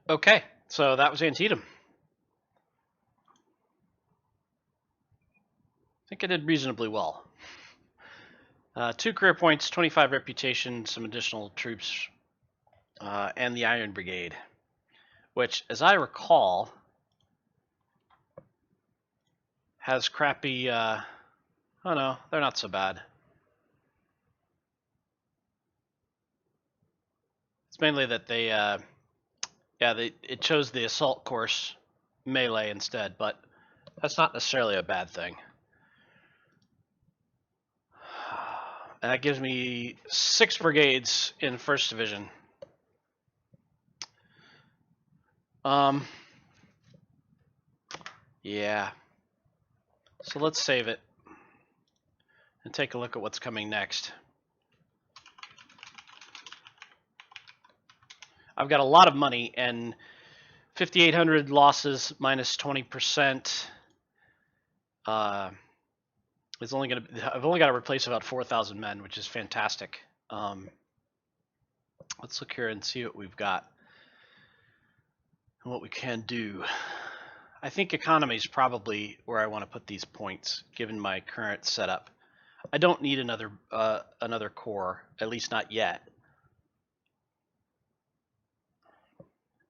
Okay, so that was Antietam. I think I did reasonably well. 2 career points, 25 reputation, some additional troops, and the Iron Brigade, which, as I recall, has crappy. Oh no, they're not so bad. It's mainly that they, it chose the assault course melee instead, but that's not necessarily a bad thing. And that gives me 6 brigades in 1st Division. Yeah. So let's save it and take a look at what's coming next. I've got a lot of money, and 5,800 losses minus 20%. It's only going to. I've only got to replace about 4,000 men, which is fantastic. Let's look here and see what we've got and what we can do. I think economy is probably where I want to put these points, given my current setup. I don't need another corps, at least not yet.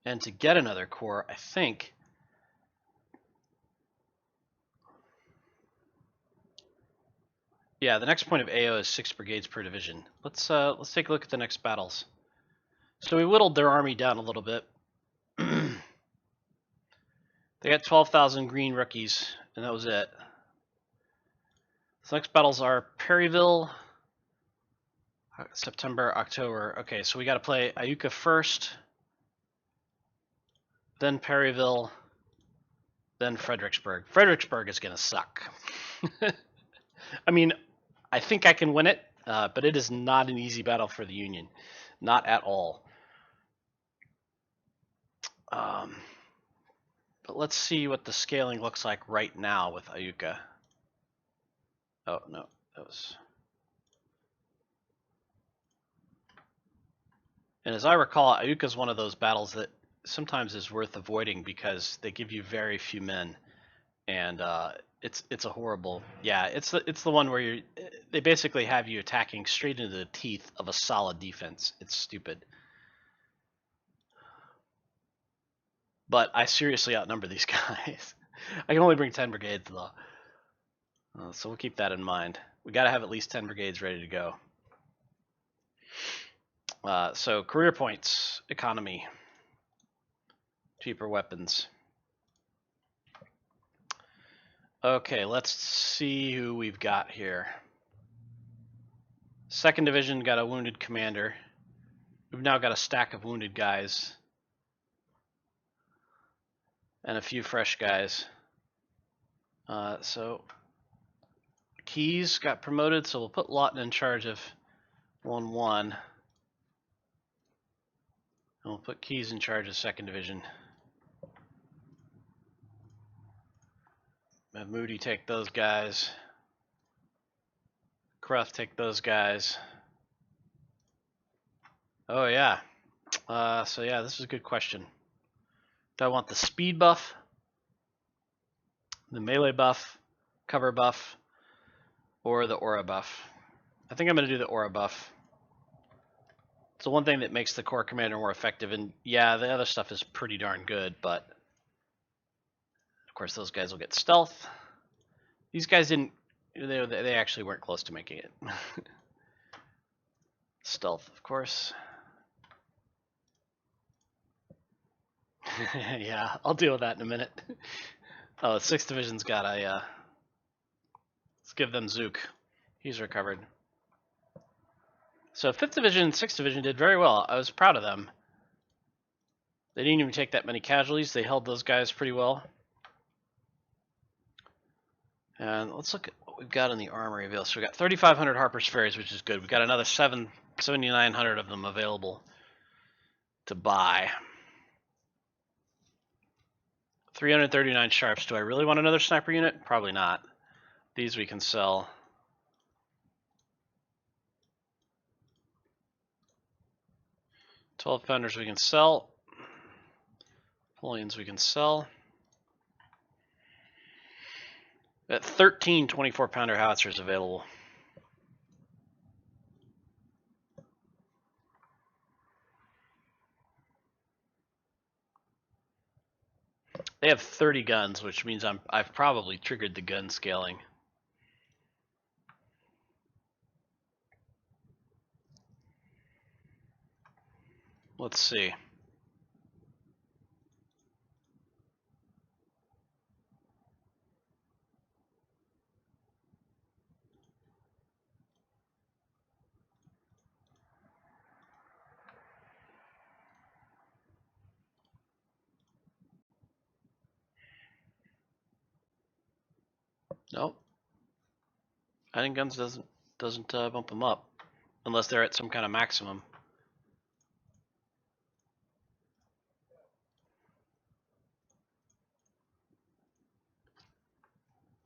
And to get another corps, I think yeah, the next point of AO is 6 brigades per division. Let's take a look at the next battles. So we whittled their army down a little bit. They got 12,000 green rookies, and that was it. So next battles are Perryville, September, October. Okay, so we got to play Iuka first, then Perryville, then Fredericksburg. Fredericksburg is going to suck. I mean, I think I can win it, but it is not an easy battle for the Union. Not at all. But let's see what the scaling looks like right now with Iuka. Oh, no, that was... And as I recall, Iuka is one of those battles that sometimes is worth avoiding because they give you very few men, and it's a horrible. Yeah, it's the one where they basically have you attacking straight into the teeth of a solid defense. It's stupid. But I seriously outnumber these guys. I can only bring 10 brigades though, so we'll keep that in mind. We got to have at least 10 brigades ready to go. So career points, economy, cheaper weapons. Okay, let's see who we've got here. 2nd Division got a wounded commander. We've now got a stack of wounded guys and a few fresh guys. So Keys got promoted, so we'll put Lawton in charge of 1-1. And we'll put Keys in charge of 2nd Division. Have Moody take those guys. Cruft take those guys. Oh yeah. So yeah, this is a good question. Do I want the speed buff, the melee buff, cover buff, or the aura buff? I think I'm going to do the aura buff. It's the one thing that makes the Corps Commander more effective, and yeah, the other stuff is pretty darn good, but of course those guys will get stealth. These guys didn't, they actually weren't close to making it. Stealth, of course. Yeah, I'll deal with that in a minute. Oh, 6th Division's got a, let's give them Zook. He's recovered. So 5th Division and 6th Division did very well. I was proud of them. They didn't even take that many casualties. They held those guys pretty well. And let's look at what we've got in the armory available. So we've got 3,500 Harper's Ferrys, which is good. We've got another 7,900 of them available to buy. 339 sharps. Do I really want another sniper unit? Probably not. These we can sell. 12 pounders we can sell. Napoleons we can sell. Got 13 24-pounder howitzers available. They have 30 guns, which means I've probably triggered the gun scaling. Let's see. Nope. Adding guns doesn't bump them up unless they're at some kind of maximum.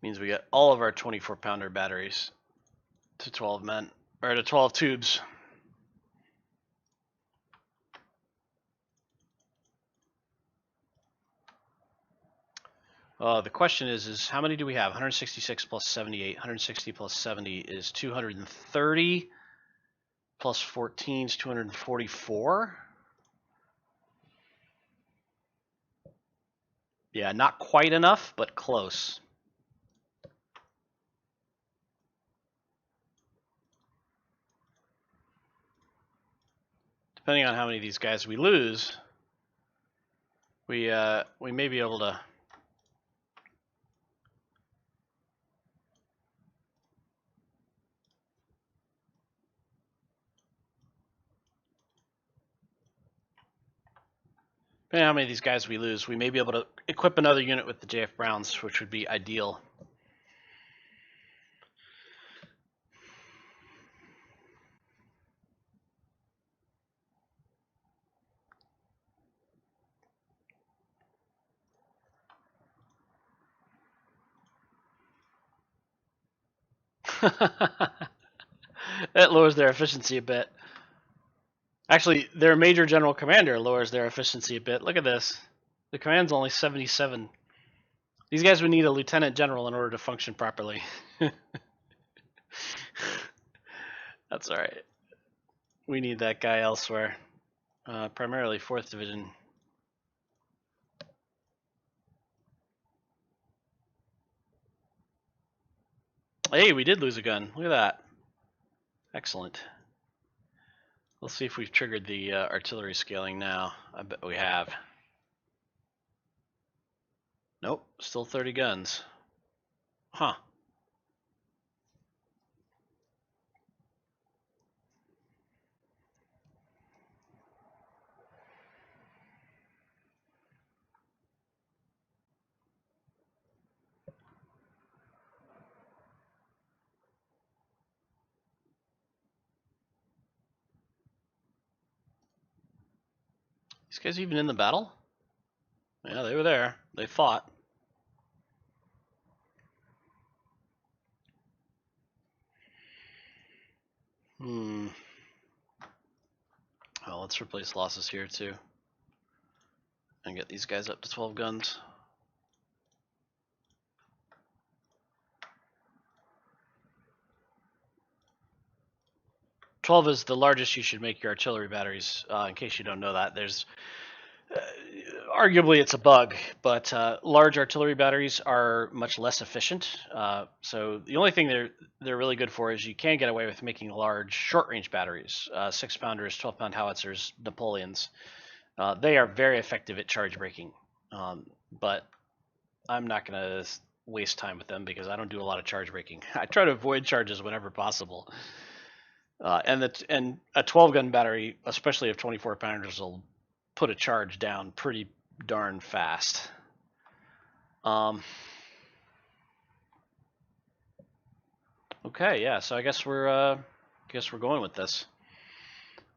Means we get all of our 24-pounder batteries to 12 men, or to 12 tubes. The question is how many do we have? 166 plus 78. 160 plus 70 is 230. Plus 14 is 244. Yeah, not quite enough, but close. Depending on how many of these guys we lose, we may be able to. Depending on how many of these guys we lose, we may be able to equip another unit with the JF Browns, which would be ideal. That lowers their efficiency a bit. Actually, their major general commander lowers their efficiency a bit. Look at this. The command's only 77. These guys would need a lieutenant general in order to function properly. That's all right. We need that guy elsewhere. Primarily 4th Division. Hey, we did lose a gun. Look at that. Excellent. Let's see if we've triggered the artillery scaling now. I bet we have. Nope, still 30 guns. Huh. These guys even in the battle? Yeah, they were there. They fought. Well, let's replace losses here too. And get these guys up to 12 guns. "12 is the largest you should make your artillery batteries. In case you don't know that, there's arguably it's a bug, but large artillery batteries are much less efficient. So the only thing they're really good for is you can get away with making large short-range batteries, 6-pounders, 12-pound howitzers, Napoleons. They are very effective at charge breaking, but I'm not going to waste time with them because I don't do a lot of charge breaking. I try to avoid charges whenever possible. And a 12-gun battery, especially of 24-pounders, will put a charge down pretty darn fast. Okay, yeah. So I guess we're going with this.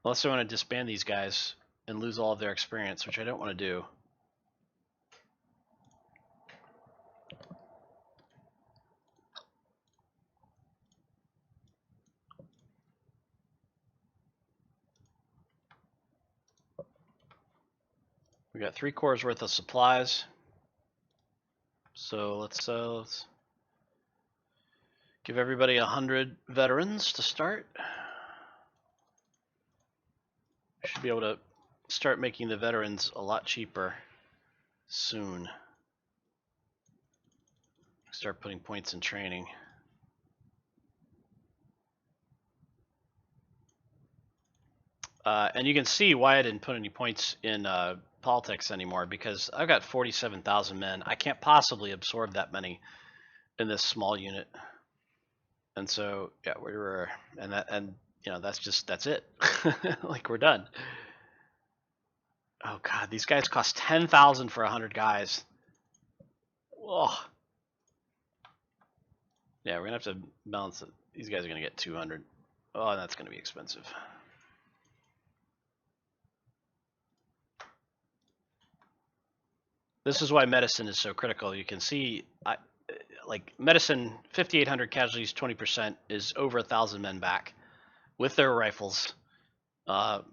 Unless I want to disband these guys and lose all of their experience, which I don't want to do. We got 3 corps worth of supplies. So let's give everybody 100 veterans to start. Should be able to start making the veterans a lot cheaper soon. Start putting points in training. And you can see why I didn't put any points in politics anymore, because I've got 47,000 men. I can't possibly absorb that many in this small unit. And so, yeah, that's it. Like, we're done. Oh god, these guys cost 10,000 for 100 guys. Oh. Yeah, we're gonna have to balance it. These guys are gonna get 200. Oh, that's gonna be expensive. This is why medicine is so critical. You can see, like medicine, 5,800 casualties, 20% is over 1,000 men back with their rifles. These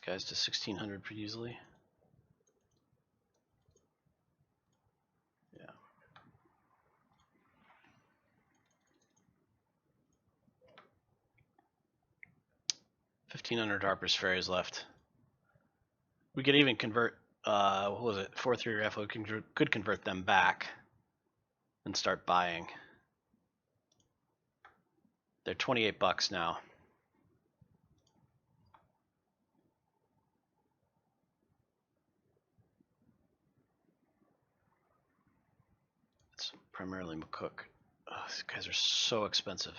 guys to 1,600 pretty easily. Yeah. 1,500 Harper's Ferrys left. We could even convert, what was it, 4-3 rifle, could convert them back and start buying. They're $28 now. It's primarily McCook. Oh, these guys are so expensive.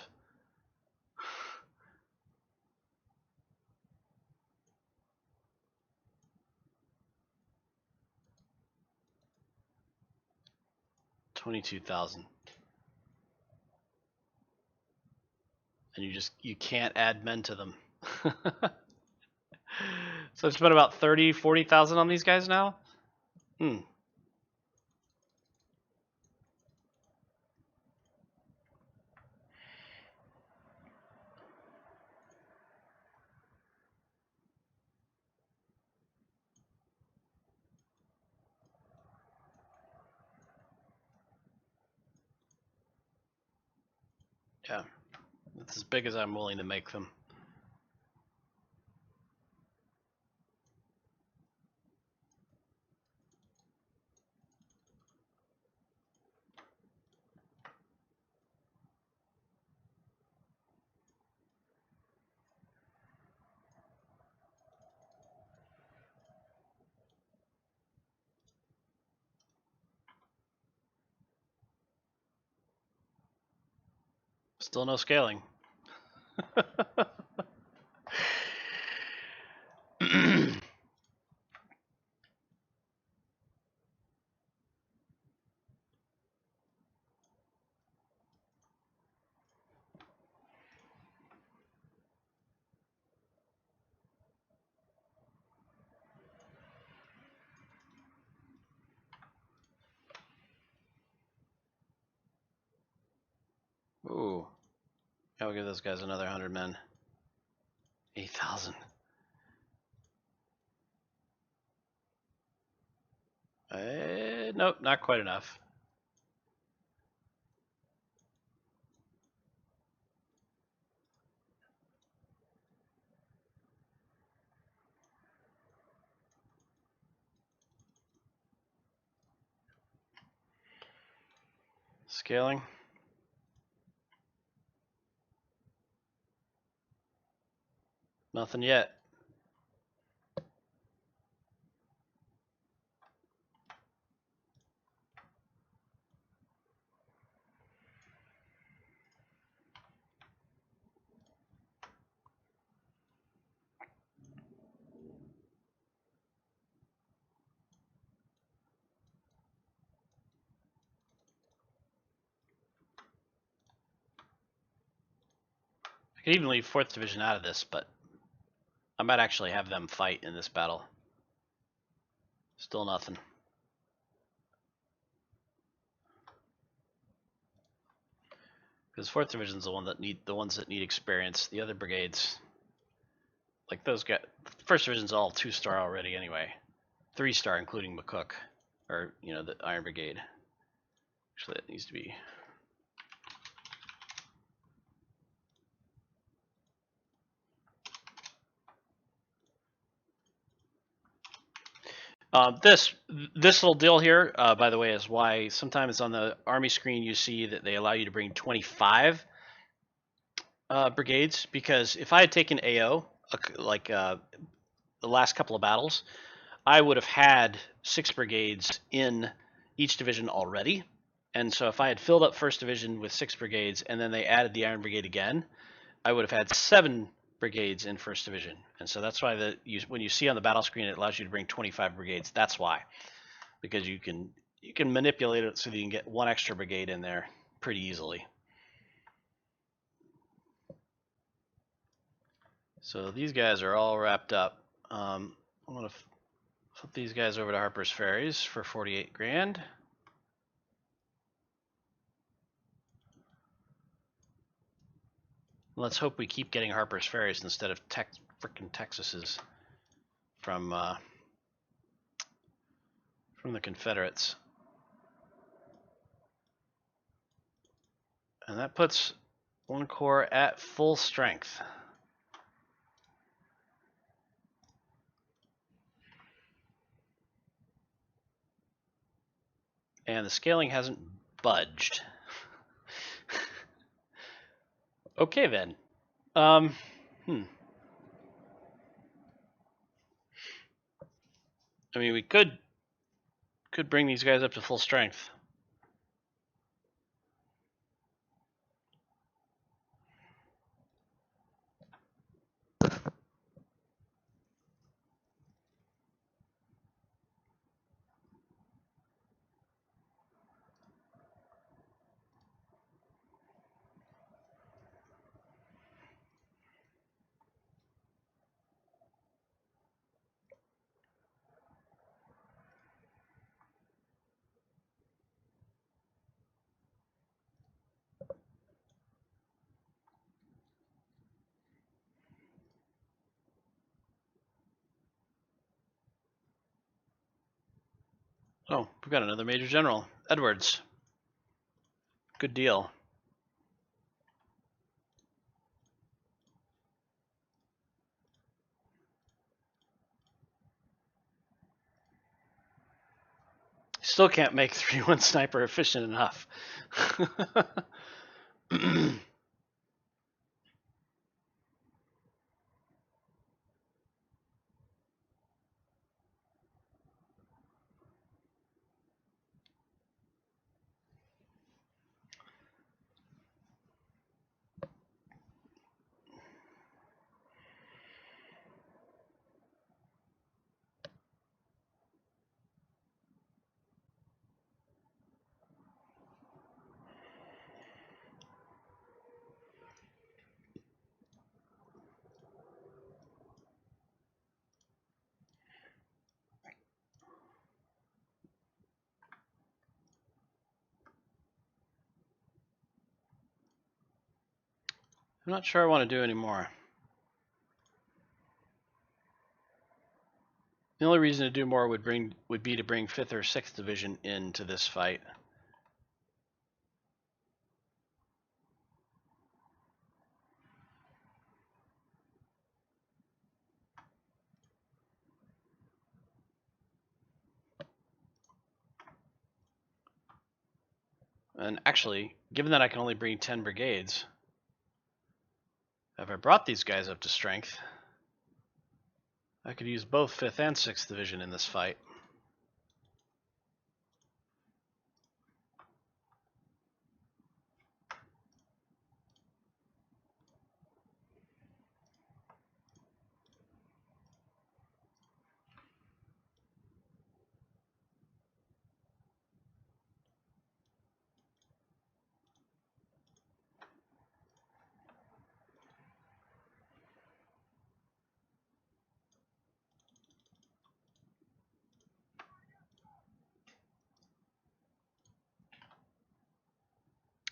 $22,000. And you can't add men to them. So I've spent about 30, 40,000 on these guys now. Yeah, that's as big as I'm willing to make them. Still no scaling. Ooh. I'll give those guys another 100 men. 8,000. Nope, not quite enough. Scaling. Nothing yet. I could even leave 4th Division out of this, but I might actually have them fight in this battle. Still nothing. Because 4th Division is the ones that need experience. The other brigades Like those guys, first division's all 2-star already anyway. 3-star including McCook, or the Iron Brigade. Actually, that needs to be. This little deal here, by the way, is why sometimes on the Army screen you see that they allow you to bring 25 brigades, because if I had taken AO, like the last couple of battles, I would have had 6 brigades in each division already. And so if I had filled up first division with 6 brigades and then they added the Iron Brigade again, I would have had 7 brigades in first division. And so that's why when you see on the battle screen it allows you to bring 25 brigades. That's why, because you can manipulate it so that you can get 1 extra brigade in there pretty easily. So these guys are all wrapped up. I'm gonna flip these guys over to Harper's Ferries for 48 grand. Let's hope we keep getting Harper's Ferries instead of frickin' Texas's from the Confederates. And that puts 1 corps at full strength. And the scaling hasn't budged. Okay then. I mean, we could bring these guys up to full strength. Oh, we've got another Major General. Edwards. Good deal. Still can't make 3-1 sniper efficient enough. I'm not sure I want to do any more. The only reason to do more would be to bring 5th or 6th Division into this fight. And actually, given that I can only bring 10 brigades, if I brought these guys up to strength, I could use both 5th and 6th Division in this fight.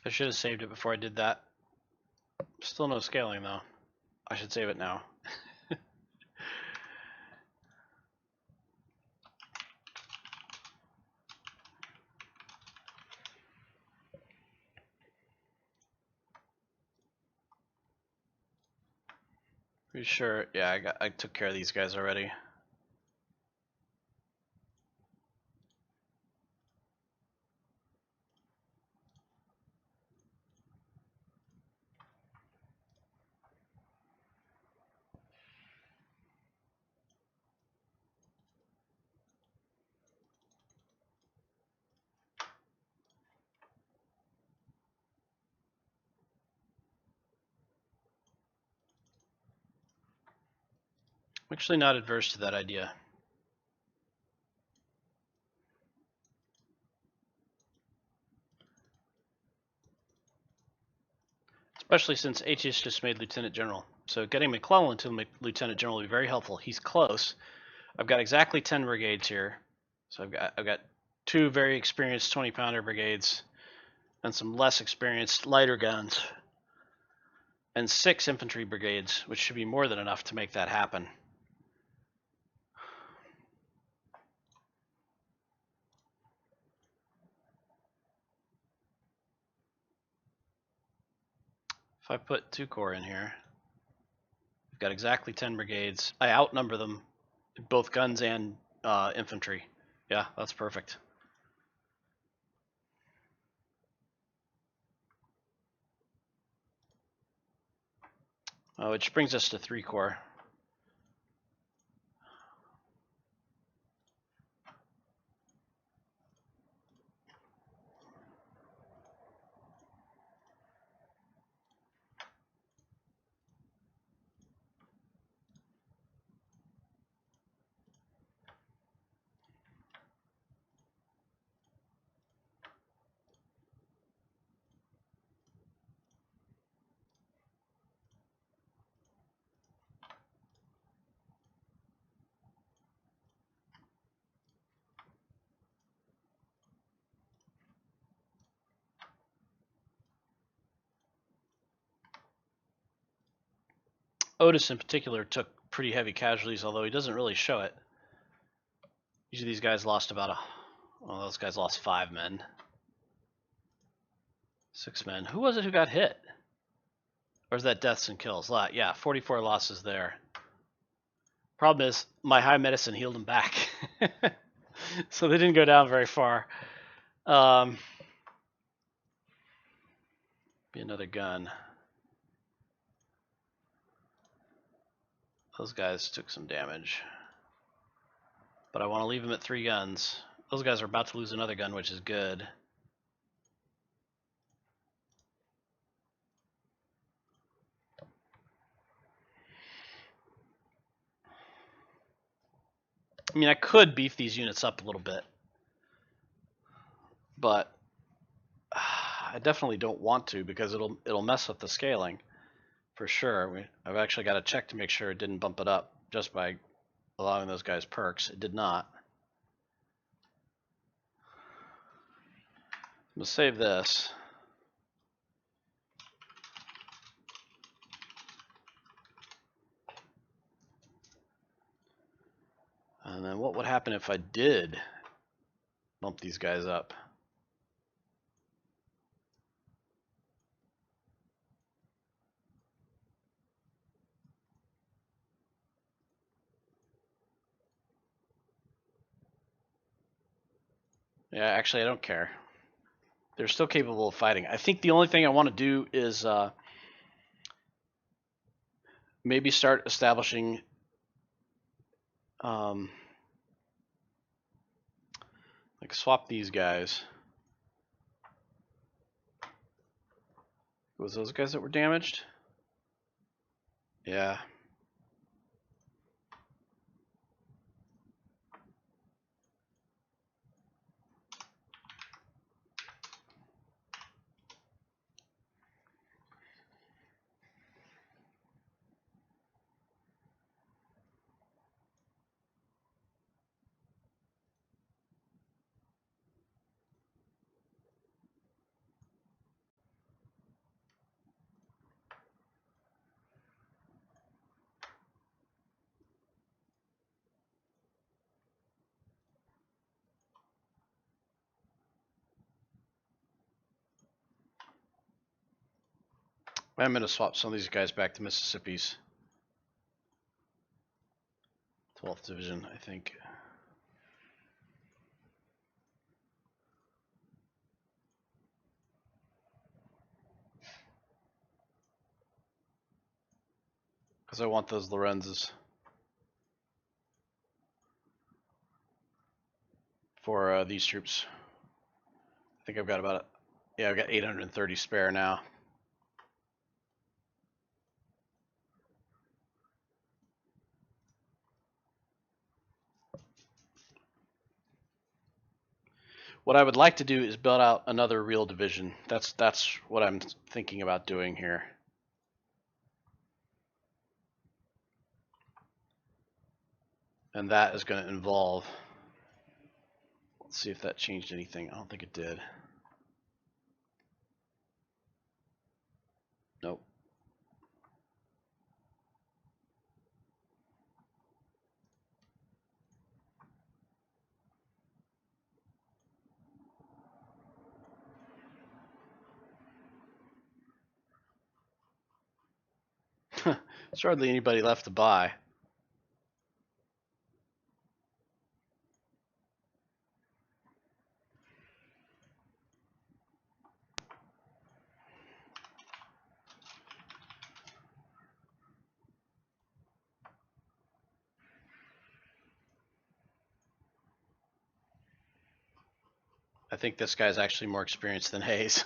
I should have saved it before I did that. Still no scaling though. I should save it now. Pretty sure. Yeah, I took care of these guys already. I'm actually not adverse to that idea. Especially since HH just made Lieutenant General. So getting McClellan to Lieutenant General will be very helpful. He's close. I've got exactly 10 brigades here. So I've got 2 very experienced 20-pounder brigades and some less experienced lighter guns. And 6 infantry brigades, which should be more than enough to make that happen. If I put 2 corps in here, I've got exactly 10 brigades. I outnumber them, both guns and infantry. Yeah, that's perfect. Which brings us to 3 corps. Otis in particular took pretty heavy casualties, although he doesn't really show it. Usually these guys lost about well, those guys lost 5 men. 6 men. Who was it who got hit? Or is that deaths and kills? Yeah, 44 losses there. Problem is, my high medicine healed them back. So they didn't go down very far. Be another gun. Those guys took some damage. But I want to leave them at 3 guns. Those guys are about to lose another gun, which is good. I mean, I could beef these units up a little bit, but I definitely don't want to because it'll mess with the scaling for sure. I've actually got to check to make sure it didn't bump it up just by allowing those guys perks. It did not. I'm gonna save this. And then what would happen if I did bump these guys up? Yeah, actually, I don't care. They're still capable of fighting. I think the only thing I want to do is maybe start establishing like swap these guys. Was those guys that were damaged? Yeah. I'm going to swap some of these guys back to Mississippi's. 12th Division, I think. Because I want those Lorenzes for these troops. I think I've got about, I've got 830 spare now. What I would like to do is build out another real division. That's what I'm thinking about doing here. And that is going to involve, let's see if that changed anything. I don't think it did. Nope. There's hardly anybody left to buy. I think this guy's actually more experienced than Hayes.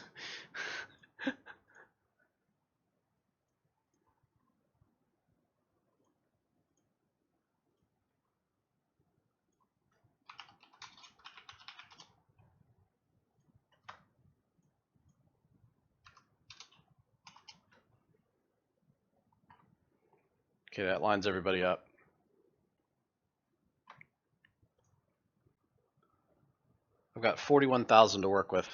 Okay, that lines everybody up. I've got 41,000 to work with.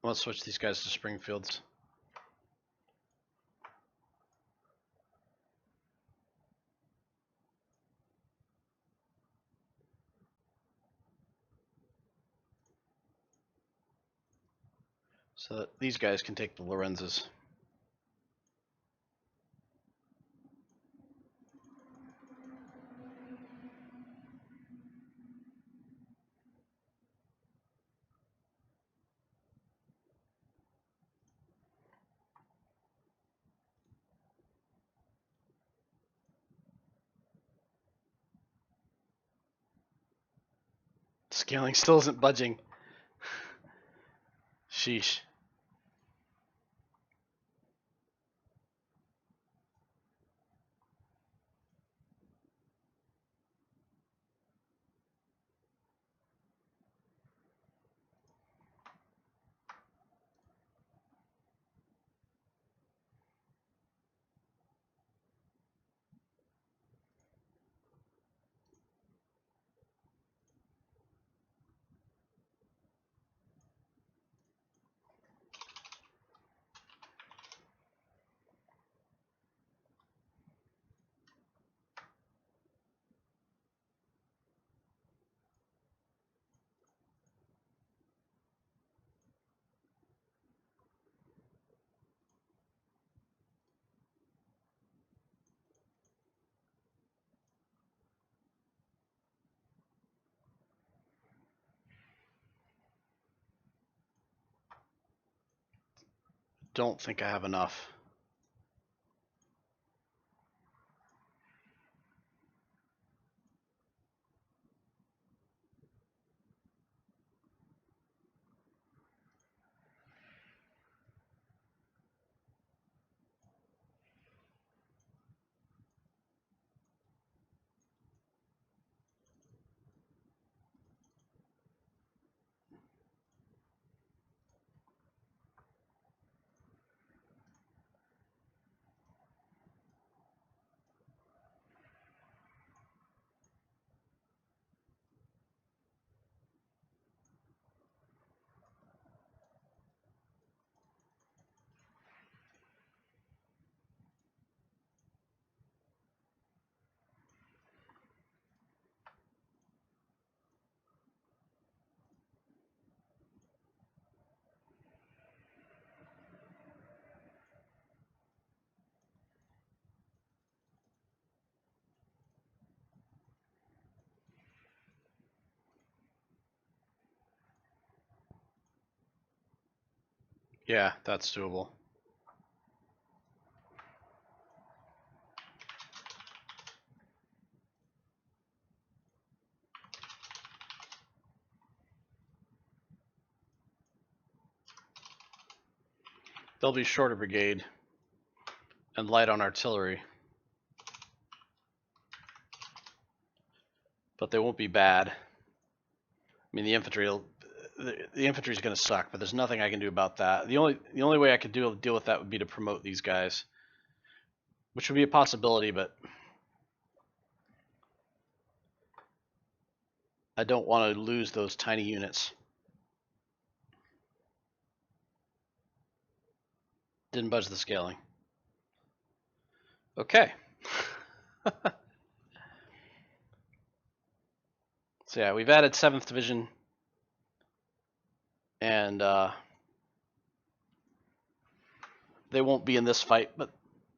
Let's switch these guys to Springfields. So that these guys can take the Lorenzes. Scaling still isn't budging. Sheesh. Don't think I have enough. Yeah, that's doable. They'll be shorter brigade and light on artillery, but they won't be bad. I mean, the infantry is going to suck, but there's nothing I can do about that. The only way I could deal with that would be to promote these guys, which would be a possibility, but I don't want to lose those tiny units. Didn't budge the scaling. Okay. So yeah, we've added 7th Division, and they won't be in this fight, but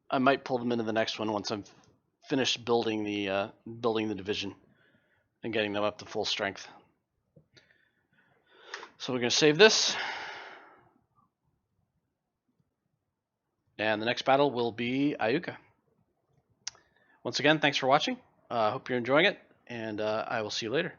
I might pull them into the next one once I'm finished building the division and getting them up to full strength. So we're going to save this, and the next battle will be Iuka. Once again, thanks for watching. I hope you're enjoying it, and I will see you later.